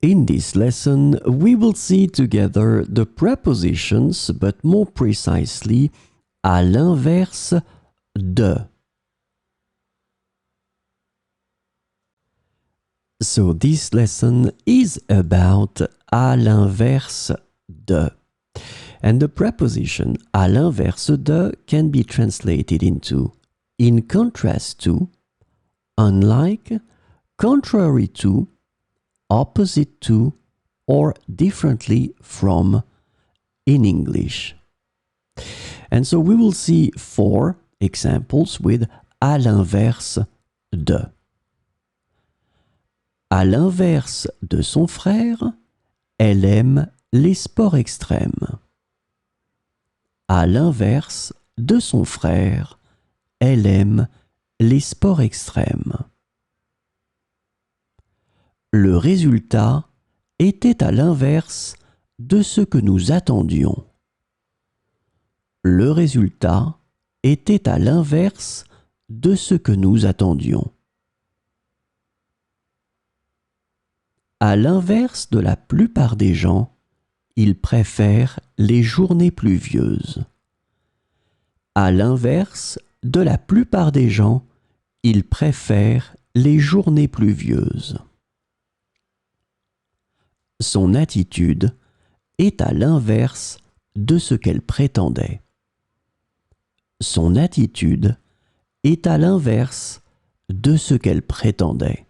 In this lesson, we will see together the prepositions, but more precisely, à l'inverse de. So this lesson is about à l'inverse de. And the preposition à l'inverse de can be translated into in contrast to, unlike, contrary to, opposite to, or differently from in English. And so we will see 4 examples with à l'inverse de. À l'inverse de son frère, elle aime les sports extrêmes. À l'inverse de son frère, elle aime les sports extrêmes. Le résultat était à l'inverse de ce que nous attendions. Le résultat était à l'inverse de ce que nous attendions. À l'inverse de la plupart des gens, ils préfèrent les journées pluvieuses. À l'inverse de la plupart des gens, ils préfèrent les journées pluvieuses. Son attitude est à l'inverse de ce qu'elle prétendait. Son attitude est à l'inverse de ce qu'elle prétendait.